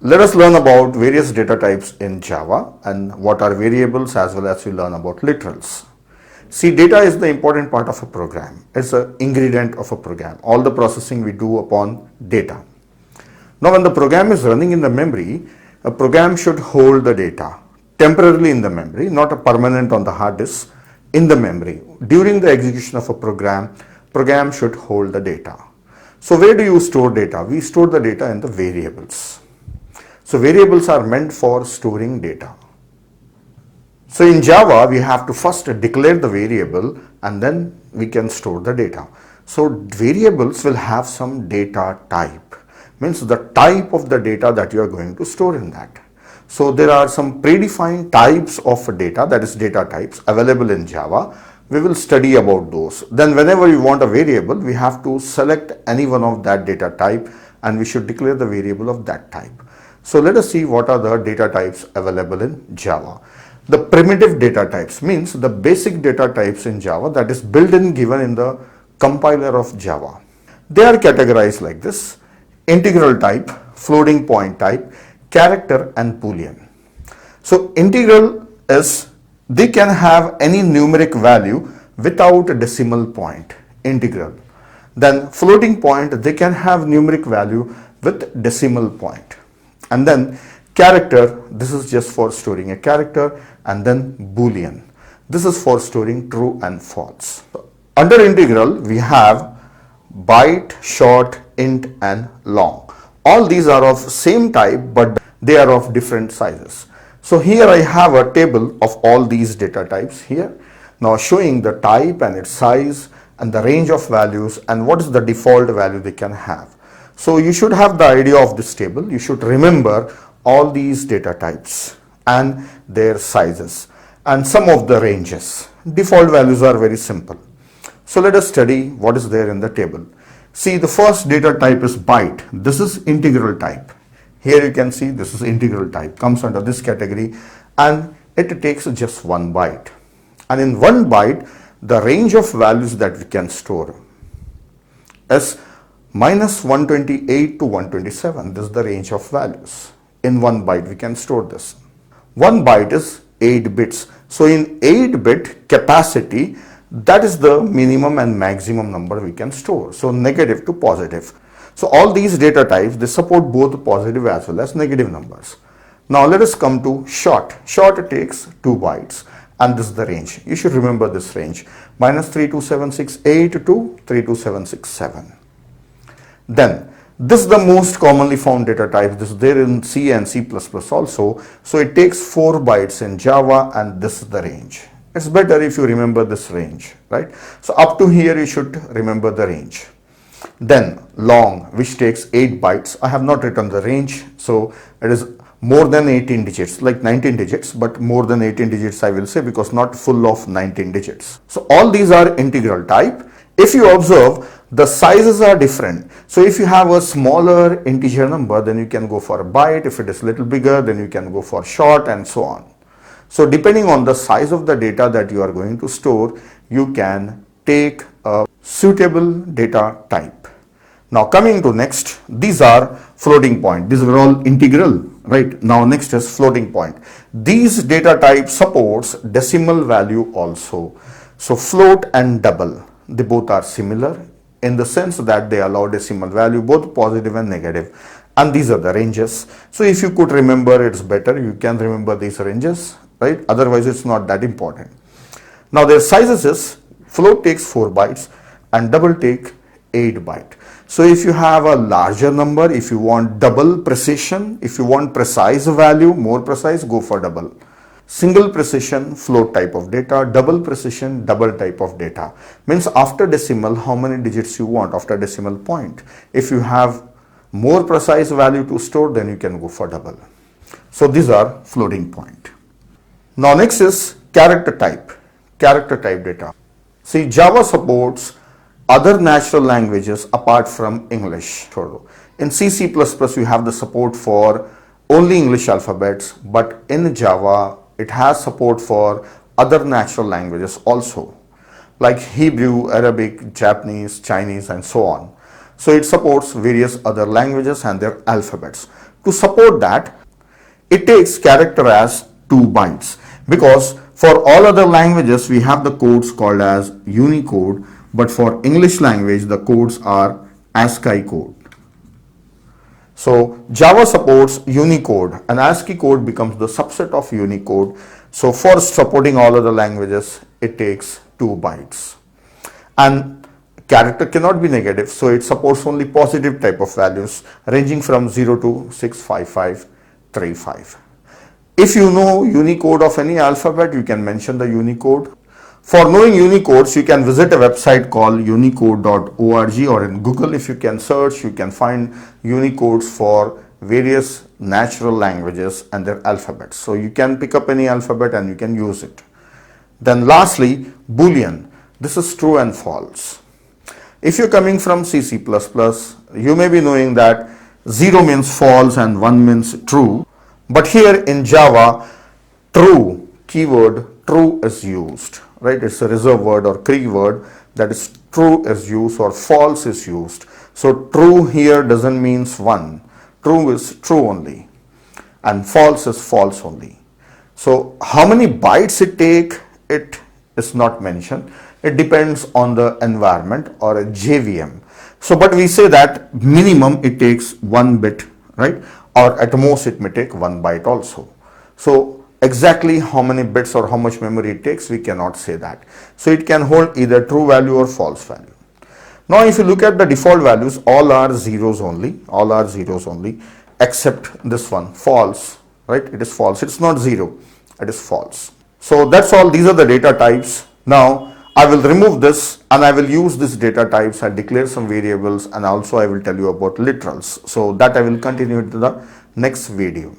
Let us learn about various data types in Java and what are variables, as well as we learn about literals. See, data is the important part of a program. It's an ingredient of a program. All the processing we do upon data. Now, when the program is running in the memory, a program should hold the data temporarily in the memory, not a permanent on the hard disk, in the memory. During the execution of a program should hold the data. So where do you store data? We store the data in the variables. So variables are meant for storing data. So in Java, we have to first declare the variable and then we can store the data. So variables will have some data type, means the type of the data that you are going to store in that. So there are some predefined types of data, that is data types, available in Java. We will study about those. Then whenever we want a variable, we have to select any one of that data type and we should declare the variable of that type. So let us see what are the data types available in Java. The primitive data types means the basic data types in Java that is built-in given in the compiler of Java. They are categorized like this: integral type, floating point type, character and boolean. So integral is they can have any numeric value without a decimal point, integral. Then floating point, they can have numeric value with decimal point. And then character, this is just for storing a character, and then boolean. This is for storing true and false. Under integral, we have byte, short, int and long. All these are of same type, but they are of different sizes. So here I have a table of all these data types here. Now showing the type and its size and the range of values and what is the default value they can have. So you should have the idea of this table. You should remember all these data types and their sizes and some of the ranges. Default values are very simple. So let us study what is there in the table. See, the first data type is byte. This is integral type. Here you can see this is integral type, comes under this category, and it takes just 1 byte. And in 1 byte, the range of values that we can store is -128 to 127. This is the range of values. In 1 byte we can store this. 1 byte is 8 bits. So in 8-bit capacity, that is the minimum and maximum number we can store. So negative to positive. So all these data types, they support both positive as well as negative numbers. Now let us come to short. Short takes 2 bytes and this is the range. You should remember this range, -32768 to 32767. Then this is the most commonly found data type. This is there in C and C++ also. So it takes 4 bytes in Java and this is the range. It's better if you remember this range, right? So up to here you should remember the range. Then long, which takes 8 bytes. I have not written the range, so it is more than 18 digits, like 19 digits, but more than 18 digits I will say, because not full of 19 digits. So all these are integral type. If you observe, the sizes are different. So if you have a smaller integer number, then you can go for a byte. If it is little bigger, then you can go for short and so on. So depending on the size of the data that you are going to store, you can take a suitable data type. Now coming to next, these are floating point. These are all integral, right? Now next is floating point. These data type supports decimal value also. So float and double, they both are similar in the sense that they allow decimal value, both positive and negative. And these are the ranges. So if you could remember, it's better. You can remember these ranges, right? Otherwise it's not that important. Now their sizes is float takes 4 bytes and double take 8 byte. So if you have a larger number, if you want double precision, if you want precise value, more precise, go for double. Single precision, float type of data, double precision, double type of data. Means after decimal, how many digits you want after decimal point. If you have more precise value to store, then you can go for double. So these are floating point. Now next is character type data. See, Java supports other natural languages apart from English. In C, C++, you have the support for only English alphabets, but in Java, it has support for other natural languages also, like Hebrew, Arabic, Japanese, Chinese, and so on. So it supports various other languages and their alphabets. To support that, it takes character as 2 bytes, because for all other languages we have the codes called as Unicode, but for English language the codes are ASCII code. So Java supports Unicode, and ASCII code becomes the subset of Unicode. So for supporting all other languages, it takes 2 bytes. And character cannot be negative, so it supports only positive type of values ranging from 0 to 65535. If you know Unicode of any alphabet, you can mention the Unicode. For knowing Unicodes, you can visit a website called unicode.org, or in Google, if you can search, you can find Unicodes for various natural languages and their alphabets. So you can pick up any alphabet and you can use it. Then lastly, Boolean. This is true and false. If you're coming from C++, you may be knowing that 0 means false and 1 means true. But here in Java, true keyword, true is used, right? It's a reserved word or keyword, that is true is used or false is used. So true here doesn't mean 1. True is true only and false is false only. So how many bytes it take, it is not mentioned. It depends on the environment or a JVM. So but we say that minimum it takes 1 bit, right? Or at most it may take 1 byte also. So exactly how many bits or how much memory it takes, we cannot say that. So it can hold either true value or false value. Now if you look at the default values, all are zeros only, except this one, false, right? It is false. It's not 0, it is false. So that's all. These are the data types. Now I will remove this and I will use this data types and declare some variables, and also I will tell you about literals. So that I will continue to the next video.